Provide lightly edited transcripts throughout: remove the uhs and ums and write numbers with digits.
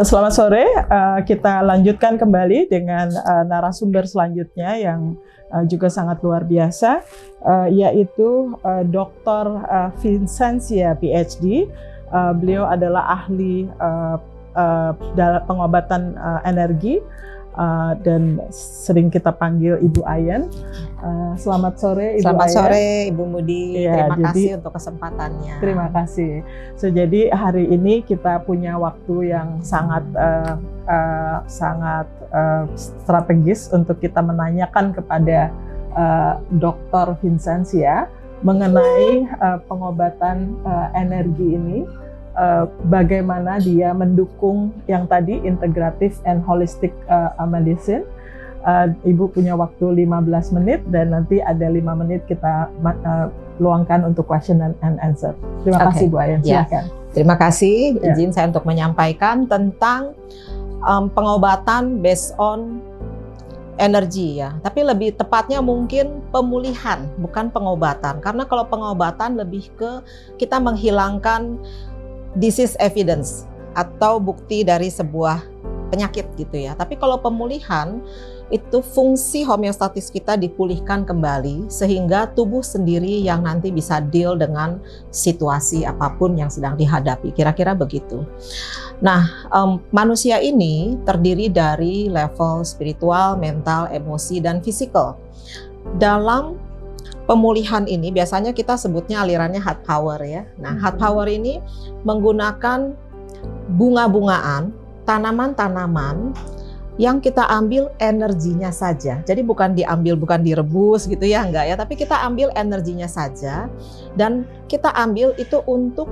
Selamat sore, kita lanjutkan kembali dengan narasumber selanjutnya yang juga sangat luar biasa, yaitu Dr. Vincentia PhD. Beliau adalah ahli dalam pengobatan energi dan sering kita panggil Ibu Ayen. Selamat sore Ibu Selamat Ayen. Sore Ibu Mudi, Ya, terima kasih untuk kesempatannya. Terima kasih. Jadi hari ini kita punya waktu yang sangat strategis untuk kita menanyakan kepada Dr. Vincentia mengenai pengobatan energi ini. Bagaimana dia mendukung yang tadi integrative and holistic medicine. Ibu punya waktu 15 menit dan nanti ada 5 menit kita luangkan untuk question and answer. Terima kasih Bu Ayen, silakan. Terima kasih, izin saya untuk menyampaikan tentang pengobatan based on energi ya. Tapi lebih tepatnya mungkin pemulihan, bukan pengobatan. Karena kalau pengobatan lebih ke kita menghilangkan disease evidence atau bukti dari sebuah penyakit gitu ya. Tapi kalau pemulihan itu fungsi homeostatis kita dipulihkan kembali sehingga tubuh sendiri yang nanti bisa deal dengan situasi apapun yang sedang dihadapi. Kira-kira begitu. Nah, manusia ini terdiri dari level spiritual, mental, emosi, dan fisikal. Dalam pemulihan ini biasanya kita sebutnya alirannya heart power ya. Nah, heart power ini menggunakan bunga-bungaan, tanaman-tanaman yang kita ambil energinya saja. Jadi bukan direbus gitu ya, enggak ya, tapi kita ambil energinya saja dan kita ambil itu untuk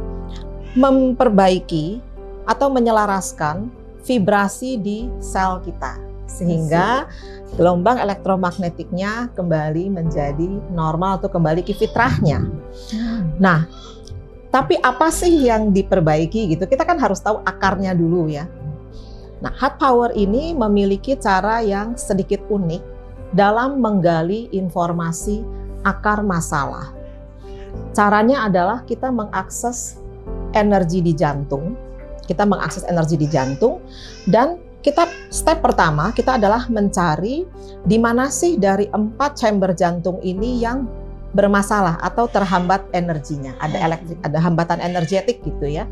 memperbaiki atau menyelaraskan vibrasi di sel kita sehingga gelombang elektromagnetiknya kembali menjadi normal atau kembali ke fitrahnya. Nah, tapi apa sih yang diperbaiki gitu? Kita kan harus tahu akarnya dulu ya. Nah, heart power ini memiliki cara yang sedikit unik dalam menggali informasi akar masalah. Caranya adalah kita mengakses energi di jantung. Kita mengakses energi di jantung dan step pertama kita adalah mencari di mana sih dari 4 chamber jantung ini yang bermasalah atau terhambat energinya. Ada hambatan energetik gitu ya.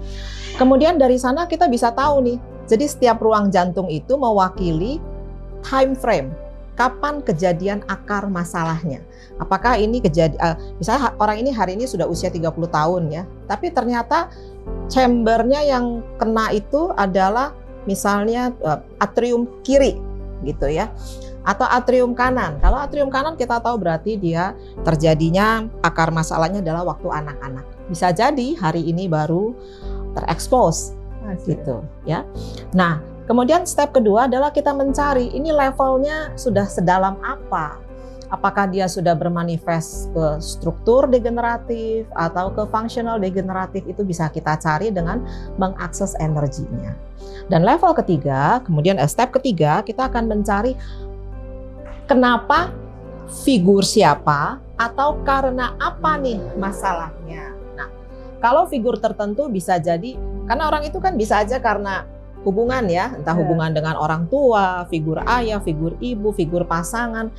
Kemudian dari sana kita bisa tahu nih. Jadi setiap ruang jantung itu mewakili time frame. Kapan kejadian akar masalahnya? Apakah ini misalnya orang ini hari ini sudah usia 30 tahun ya. Tapi ternyata chambernya yang kena itu adalah misalnya atrium kiri gitu ya. Atau atrium kanan. Kalau atrium kanan kita tahu berarti dia terjadinya akar masalahnya adalah waktu anak-anak. Bisa jadi hari ini baru terekspos gitu ya. Nah, kemudian step kedua adalah kita mencari ini levelnya sudah sedalam apa. Apakah dia sudah bermanifest ke struktur degeneratif atau ke functional degeneratif, itu bisa kita cari dengan mengakses energinya. Dan level ketiga, kemudian step ketiga kita akan mencari kenapa, figur siapa, atau karena apa nih masalahnya. Nah, kalau figur tertentu bisa jadi, karena orang itu kan bisa aja karena hubungan ya, entah hubungan dengan orang tua, figur ayah, figur ibu, figur pasangan,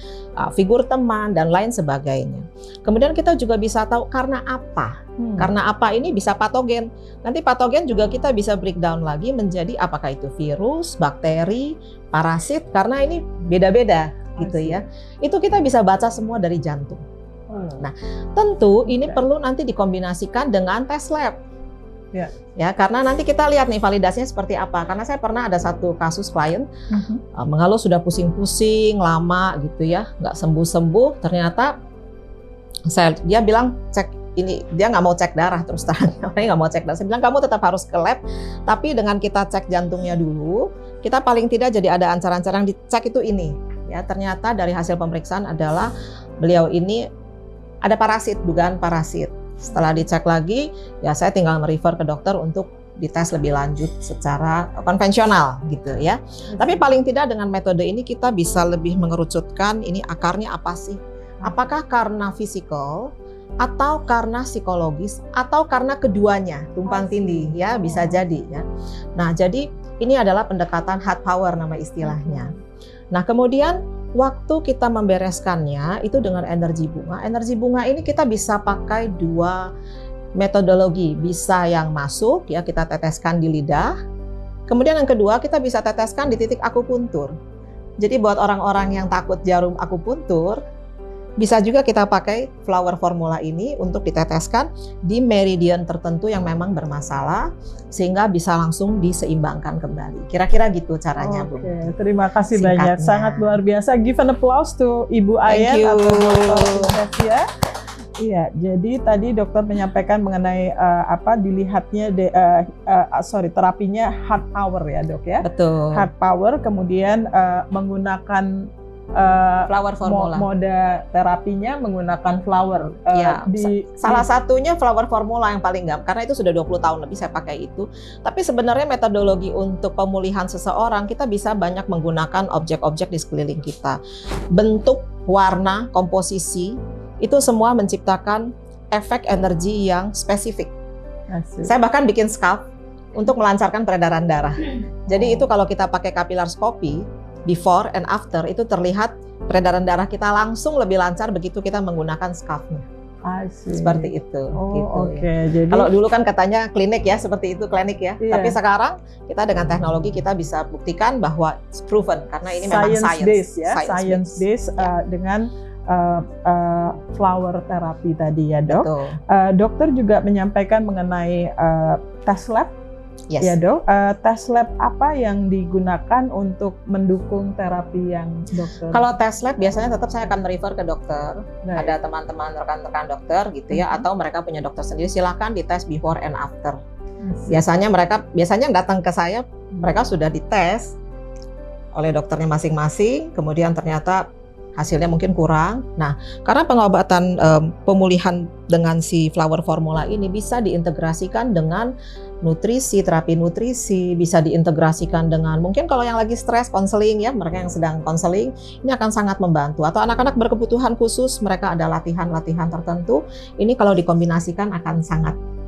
figur teman, dan lain sebagainya. Kemudian kita juga bisa tahu karena apa. Karena apa ini bisa patogen. Nanti patogen juga kita bisa breakdown lagi menjadi apakah itu virus, bakteri, parasit, karena ini beda-beda gitu ya. Itu kita bisa baca semua dari jantung. Nah, tentu ini perlu nanti dikombinasikan dengan tes lab. Ya, karena nanti kita lihat nih validasinya seperti apa. Karena saya pernah ada satu kasus klien mengeluh sudah pusing-pusing lama gitu ya, nggak sembuh-sembuh. Ternyata dia bilang cek ini, dia nggak mau cek darah terus terang. Orangnya nggak mau cek darah. Saya bilang kamu tetap harus ke lab, tapi dengan kita cek jantungnya dulu, kita paling tidak jadi ada ancar-ancar yang dicek itu ini. Ya, ternyata dari hasil pemeriksaan adalah beliau ini ada parasit, dugaan parasit. Setelah dicek lagi, ya saya tinggal merefer ke dokter untuk dites lebih lanjut secara konvensional gitu ya. Tapi paling tidak dengan metode ini kita bisa lebih mengerucutkan ini akarnya apa sih? Apakah karena fisikal atau karena psikologis atau karena keduanya tumpang tindih ya, bisa jadi ya. Nah, jadi Ini adalah pendekatan heart power nama istilahnya. Nah, kemudian waktu kita membereskannya itu dengan energi bunga. Energi bunga ini kita bisa pakai 2 metodologi. Bisa yang masuk ya, kita teteskan di lidah. Kemudian yang kedua, kita bisa teteskan di titik akupuntur. Jadi buat orang-orang yang takut jarum akupuntur, bisa juga kita pakai flower formula ini untuk diteteskan di meridian tertentu yang memang bermasalah sehingga bisa langsung diseimbangkan kembali. Kira-kira gitu caranya, Bu. Oke, terima kasih Singkatnya. banyak. Sangat luar biasa. Give an applause to Ibu Thank Ayen you. atau Dr. Vincentia. Iya, jadi tadi dokter menyampaikan mengenai dilihatnya terapinya heart power ya, Dok ya. Betul. Heart power, kemudian menggunakan Flower formula. mode terapinya menggunakan flower. Ya, salah satunya flower formula yang paling gampang, karena itu sudah 20 tahun lebih saya pakai itu. Tapi sebenarnya metodologi untuk pemulihan seseorang, kita bisa banyak menggunakan objek-objek di sekeliling kita. Bentuk, warna, komposisi, itu semua menciptakan efek energi yang spesifik. Asik. Saya bahkan bikin scalp untuk melancarkan peredaran darah. Jadi itu kalau kita pakai capillaroscopy, before and after itu terlihat peredaran darah kita langsung lebih lancar begitu kita menggunakan scalp-nya. Seperti itu. Oh, gitu. oke. Jadi Kalau dulu kan katanya klinik ya, seperti itu klinik ya. Iya. Tapi sekarang kita dengan teknologi kita bisa buktikan bahwa it's proven karena ini memang science based ya, Science science based Ya. dengan flower therapy tadi ya, Dok. Betul. Dokter juga menyampaikan mengenai tes lab. Yes. Ya, Dok. Tes lab apa yang digunakan untuk mendukung terapi yang dokter? Kalau tes lab biasanya tetap saya akan merefer ke dokter. Baik. Ada teman-teman rekan-rekan dokter gitu ya, atau mereka punya dokter sendiri, silakan dites before and after. Biasanya yang datang ke saya mereka sudah dites oleh dokternya masing-masing, kemudian ternyata hasilnya mungkin kurang. Nah, karena pengobatan pemulihan dengan si flower formula ini bisa diintegrasikan dengan nutrisi, terapi nutrisi, bisa diintegrasikan dengan mungkin kalau yang lagi stres, konseling ya, mereka yang sedang konseling, ini akan sangat membantu. Atau anak-anak berkebutuhan khusus, mereka ada latihan-latihan tertentu, ini kalau dikombinasikan akan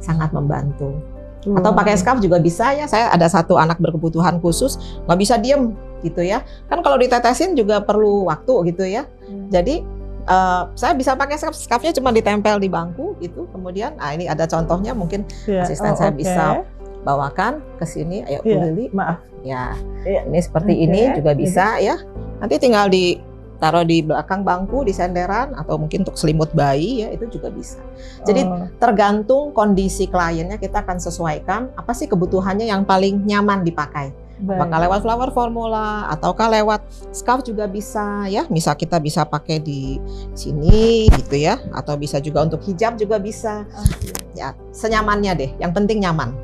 sangat membantu. Atau pakai scalp juga bisa ya. Saya ada satu anak berkebutuhan khusus, nggak bisa diem gitu ya. Kan kalau ditetesin juga perlu waktu gitu ya. Jadi saya bisa pakai scalp-nya cuma ditempel di bangku gitu. Kemudian, ini ada contohnya mungkin asisten saya bisa bawakan ke sini. Ayo Bu Lili. Maaf. Ya, ini seperti ini juga bisa ya. Nanti tinggal taruh di belakang bangku, di senderan, atau mungkin untuk selimut bayi ya, itu juga bisa. Jadi tergantung kondisi kliennya kita akan sesuaikan apa sih kebutuhannya yang paling nyaman dipakai. Apakah lewat flower formula ataukah lewat scalp juga bisa ya. Misal kita bisa pakai di sini gitu ya, atau bisa juga untuk hijab juga bisa. Ya, senyamannya deh. Yang penting nyaman.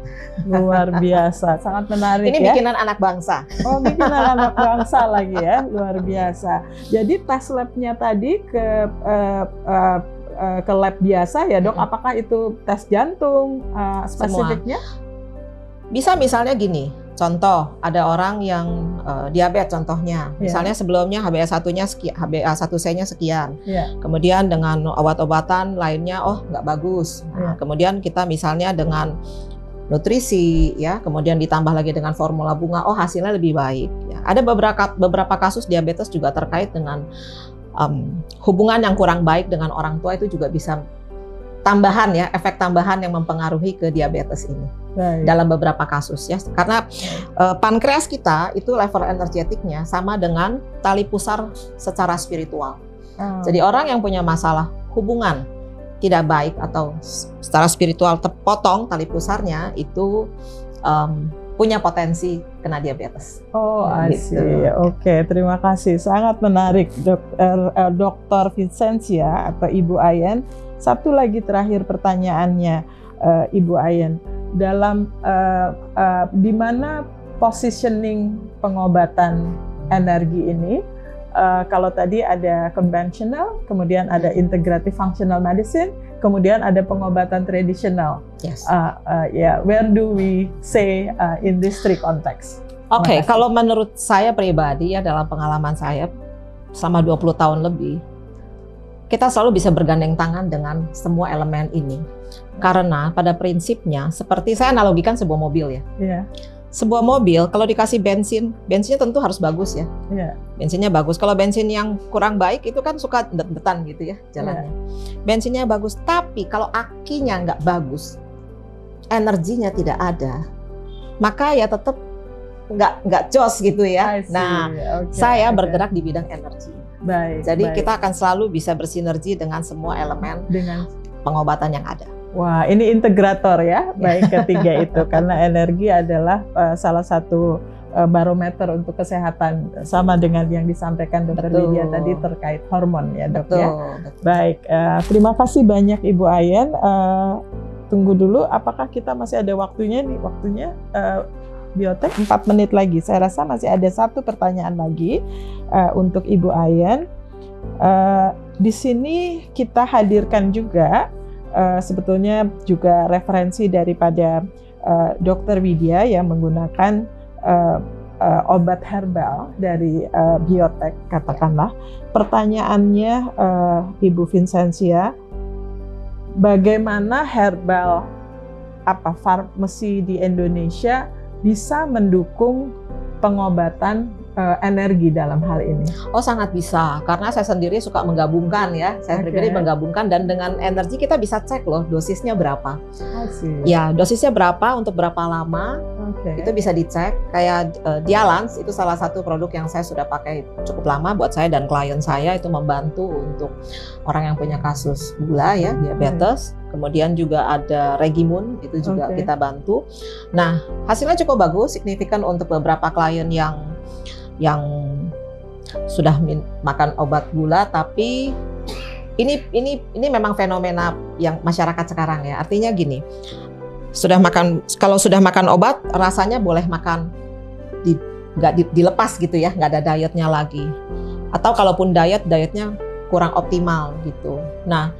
Luar biasa, sangat menarik. Ini bikinan anak bangsa. Oh, bikinan anak bangsa lagi ya, luar biasa. Jadi tes labnya tadi ke lab biasa ya, Dok. Apakah itu tes jantung spesifiknya? Bisa misalnya gini, contoh ada orang yang diabetes contohnya, misalnya sebelumnya HbA1-nya HbA1c-nya sekian, kemudian dengan obat-obatan lainnya nggak bagus, kemudian kita misalnya dengan nutrisi ya, kemudian ditambah lagi dengan formula bunga, hasilnya lebih baik. Ya. Ada beberapa kasus diabetes juga terkait dengan hubungan yang kurang baik dengan orang tua, itu juga bisa tambahan ya, efek tambahan yang mempengaruhi ke diabetes ini. Dalam beberapa kasus ya, karena pankreas kita itu level energetiknya sama dengan tali pusar secara spiritual. Jadi orang yang punya masalah hubungan tidak baik atau secara spiritual terpotong tali pusarnya itu punya potensi kena diabetes. I see. Oke, terima kasih. Sangat menarik, Dr. Vincentia atau Ibu Ayen. Satu lagi terakhir pertanyaannya, Ibu Ayen. Dalam di mana positioning pengobatan energi ini? Kalau tadi ada conventional, kemudian ada integrative functional medicine, kemudian ada pengobatan tradisional. Yes. Where do we say in this three context? Oke, kalau menurut saya pribadi ya, dalam pengalaman saya selama 20 tahun lebih, kita selalu bisa bergandeng tangan dengan semua elemen ini. Karena pada prinsipnya, seperti saya analogikan sebuah mobil ya. sebuah mobil kalau dikasih bensinnya tentu harus bagus ya. Iya. Bensinnya bagus. Kalau bensin yang kurang baik itu kan suka det-detan gitu ya jalannya. Bensinnya bagus, tapi kalau akinya nggak bagus, energinya tidak ada, maka ya tetap nggak jos gitu ya. I see. Nah, saya bergerak di bidang energi. Baik. Jadi baik. kita akan selalu bisa bersinergi dengan semua elemen dengan pengobatan yang ada. Wah, ini integrator ya, baik ketiga itu karena energi adalah salah satu barometer untuk kesehatan sama dengan yang disampaikan Dr. Betul. Lydia tadi terkait hormon ya dok Betul. ya. Baik, terima kasih banyak Ibu Ayen. Tunggu dulu, apakah kita masih ada waktunya nih? Waktunya biotek 4 menit lagi. Saya rasa masih ada satu pertanyaan lagi untuk Ibu Ayen. Di sini kita hadirkan juga sebetulnya juga referensi daripada Dr. Widya yang menggunakan obat herbal dari biotek katakanlah. Pertanyaannya Ibu Vincentia, bagaimana herbal farmasi di Indonesia bisa mendukung pengobatan energi dalam hal ini? Oh, sangat bisa, karena saya sendiri suka menggabungkan ya. Saya pribadi menggabungkan, dan dengan energi kita bisa cek loh dosisnya berapa. Ya, dosisnya berapa untuk berapa lama, itu bisa dicek. Kayak Dialans itu salah satu produk yang saya sudah pakai cukup lama buat saya dan klien saya, itu membantu untuk orang yang punya kasus gula ya, diabetes. Kemudian juga ada Regimun, itu juga kita bantu. Nah, hasilnya cukup bagus, signifikan untuk beberapa klien yang sudah makan obat gula, tapi ini memang fenomena yang masyarakat sekarang ya. Artinya gini, kalau sudah makan obat, rasanya boleh makan nggak dilepas gitu ya, nggak ada dietnya lagi. Atau kalaupun dietnya kurang optimal gitu. Nah,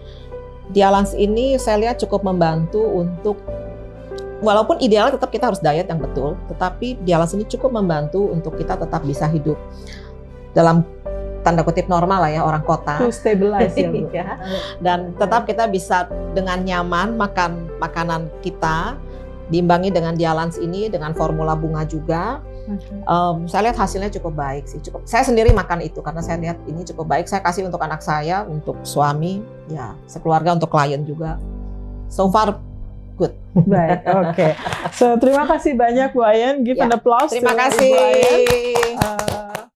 Dialans ini saya lihat cukup membantu untuk, walaupun idealnya tetap kita harus diet yang betul, tetapi Dialans ini cukup membantu untuk kita tetap bisa hidup dalam tanda kutip normal lah ya, orang kota. To stabilize ya, Bu. Ya. Dan tetap kita bisa dengan nyaman makan makanan kita, diimbangi dengan Dialans ini dengan formula bunga juga. Saya lihat hasilnya cukup baik sih. Saya sendiri makan itu karena saya lihat ini cukup baik. Saya kasih untuk anak saya, untuk suami, ya sekeluarga, untuk klien juga. So far good. Baik, oke. So terima kasih banyak Bu Ayen. Give an applause. Terima to kasih. Ibu Ayen.